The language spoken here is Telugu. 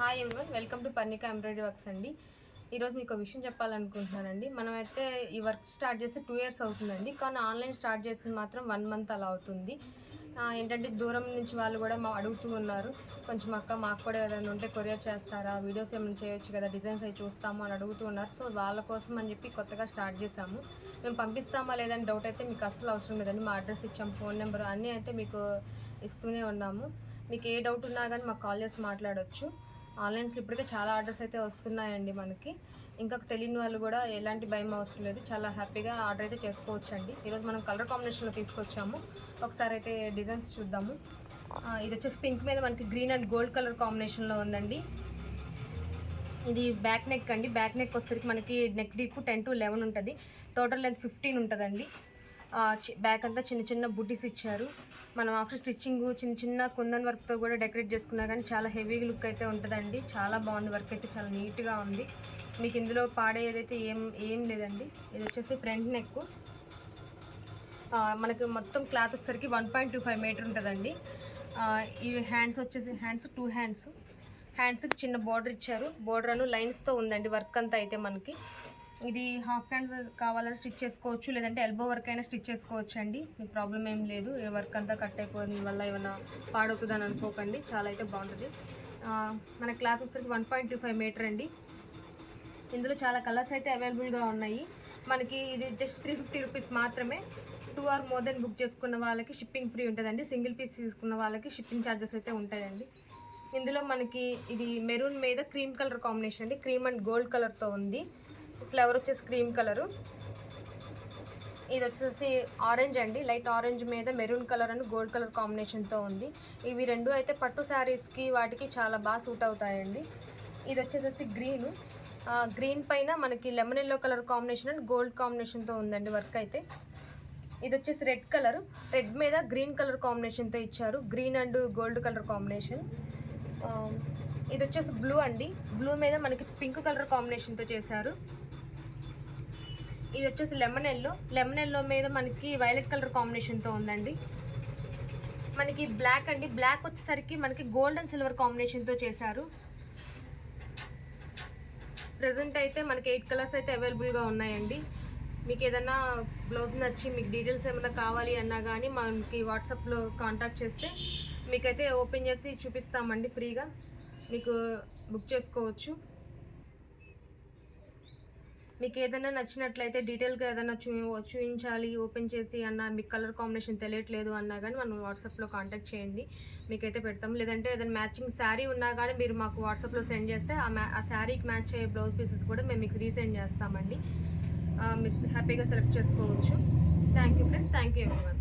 Hi everyone, welcome to Parnika embroidery works అండి. ఈరోజు మీకు విషయం చెప్పాలనుకుంటున్నానండి. మనమైతే ఈ వర్క్ స్టార్ట్ చేసి 2 years అవుతుందండి. కానీ ఆన్లైన్ స్టార్ట్ చేసింది మాత్రం 1 month అలా అవుతుంది. ఏంటంటే దూరం నుంచి వాళ్ళు కూడా అడుగుతూ ఉన్నారు, కొంచెం అక్క మాకు కూడా ఏదైనా ఉంటే కొరియర్ చేస్తారా, వీడియోస్ ఏమైనా చేయొచ్చు కదా, డిజైన్స్ అవి చూస్తాము అని అడుగుతూ ఉన్నారు. సో వాళ్ళ కోసం అని చెప్పి కొత్తగా స్టార్ట్ చేసాము. మేము పంపిస్తామా లేదని డౌట్ అయితే మీకు అస్సలు అవసరం లేదండి. మా అడ్రస్ ఇచ్చాము, ఫోన్ నెంబర్ అన్నీ అయితే మీకు ఇస్తూనే ఉన్నాము. మీకు ఏ డౌట్ ఉన్నా కానీ మాకు కాల్ చేసి మాట్లాడవచ్చు. ఆన్లైన్స్లో ఇప్పటికే చాలా ఆర్డర్స్ అయితే వస్తున్నాయండి మనకి. ఇంకా తెలియని వాళ్ళు కూడా ఎలాంటి భయం అవసరం లేదు, చాలా హ్యాపీగా ఆర్డర్ అయితే చేసుకోవచ్చండి. ఈరోజు మనం కలర్ కాంబినేషన్లో తీసుకొచ్చాము. ఒకసారి అయితే డిజైన్స్ చూద్దాము. ఇది వచ్చేసి పింక్ మీద మనకి గ్రీన్ అండ్ గోల్డ్ కలర్ కాంబినేషన్లో ఉందండి. ఇది బ్యాక్ నెక్ అండి. బ్యాక్ నెక్ వచ్చేసరికి మనకి నెక్ డీప్ 10 to 11 ఉంటుంది. టోటల్ లెంత్ 15 ఉంటుందండి. బ్యాక్ అంతా చిన్న చిన్న బుడ్డీస్ ఇచ్చారు. మనం ఆఫ్టర్ స్టిచ్చింగ్ చిన్న చిన్న కుందన్ వర్క్తో కూడా డెకరేట్ చేసుకున్నా కానీ చాలా హెవీ లుక్ అయితే ఉంటుందండి. చాలా బాగుంది, వర్క్ అయితే చాలా నీట్గా ఉంది. మీకు ఇందులో పాడేదైతే ఏం లేదండి. ఇది వచ్చేసి ఫ్రంట్ నెక్. మనకి మొత్తం క్లాత్ వచ్చేసరికి 1.25 మీటర్ ఉంటుందండి. ఈ హ్యాండ్స్ వచ్చేసి టూ హ్యాండ్స్కి చిన్న బార్డర్ ఇచ్చారు. బార్డర్ అను లైన్స్తో ఉందండి వర్క్ అంతా. అయితే మనకి ఇది హాఫ్ హ్యాండ్ కావాలని స్టిచ్ చేసుకోవచ్చు, లేదంటే ఎల్బో వర్క్ అయినా స్టిచ్ చేసుకోవచ్చు అండి. మీకు ప్రాబ్లం ఏం లేదు. వర్క్ అంతా కట్ అయిపోయిన వల్ల ఏమైనా పాడవుతుందని అనుకోకండి, చాలా అయితే బాగుంటుంది. మన క్లాత్ వచ్చేసరికి 1.25 మీటర్ అండి. ఇందులో చాలా కలర్స్ అయితే అవైలబుల్గా ఉన్నాయి. మనకి ఇది జస్ట్ 350 రూపీస్ మాత్రమే. 2 or more than బుక్ చేసుకున్న వాళ్ళకి షిప్పింగ్ ఫ్రీ ఉంటుందండి. సింగిల్ పీస్ తీసుకున్న వాళ్ళకి షిప్పింగ్ ఛార్జెస్ అయితే ఉంటాయండి. ఇందులో మనకి ఇది మెరూన్ మీద క్రీమ్ కలర్ కాంబినేషన్ అండి. క్రీమ్ అండ్ గోల్డ్ కలర్తో ఉంది. ఫ్లవర్ వచ్చేసి క్రీమ్ కలరు. ఇది వచ్చేసి ఆరెంజ్ అండి. లైట్ ఆరెంజ్ మీద maroon colour and gold colour కాంబినేషన్తో ఉంది. ఇవి రెండు అయితే పట్టు శారీస్కి వాటికి చాలా బాగా సూట్ అవుతాయండి. ఇది వచ్చేసి గ్రీన్ పైన మనకి lemon yellow colour combination and gold కాంబినేషన్తో ఉందండి వర్క్ అయితే. ఇది వచ్చేసి రెడ్ కలర్. రెడ్ మీద గ్రీన్ కలర్ కాంబినేషన్తో ఇచ్చారు. Green and gold colour combination. ఇది వచ్చేసి బ్లూ అండి. బ్లూ మీద మనకి పింక్ కలర్ కాంబినేషన్తో చేశారు. ఇది వచ్చేసి లెమన్ ఎల్లో మీద మనకి వైలెట్ కలర్ కాంబినేషన్తో ఉందండి. మనకి బ్లాక్ అండి. బ్లాక్ వచ్చేసరికి మనకి గోల్డ్ అండ్ సిల్వర్ కాంబినేషన్తో చేశారు. ప్రజెంట్ అయితే మనకి 8 కలర్స్ అయితే అవైలబుల్గా ఉన్నాయండి. మీకు ఏదైనా బ్లౌజ్ నచ్చి మీకు డీటెయిల్స్ ఏమైనా కావాలి అన్నా కానీ మనకి వాట్సాప్లో కాంటాక్ట్ చేస్తే మీకైతే ఓపెన్ చేసి చూపిస్తామండి. ఫ్రీగా మీకు బుక్ చేసుకోవచ్చు. మీకు ఏదైనా నచ్చినట్లయితే డీటెయిల్గా ఏదైనా చూపించాలి ఓపెన్ చేసి అన్న, మీకు కలర్ కాంబినేషన్ తెలియట్లేదు అన్నా కానీ మనం వాట్సాప్లో కాంటాక్ట్ చేయండి, మీకైతే పెడతాం. లేదంటే ఏదైనా మ్యాచింగ్ శారీ ఉన్నా కానీ మీరు మాకు వాట్సాప్లో సెండ్ చేస్తే ఆ శారీకి మ్యాచ్ అయ్యే బ్లౌజ్ పీసెస్ కూడా మేము మీకు రీసెండ్ చేస్తామండి. మీరు హ్యాపీగా సెలెక్ట్ చేసుకోవచ్చు. Thank you friends, thank you everyone.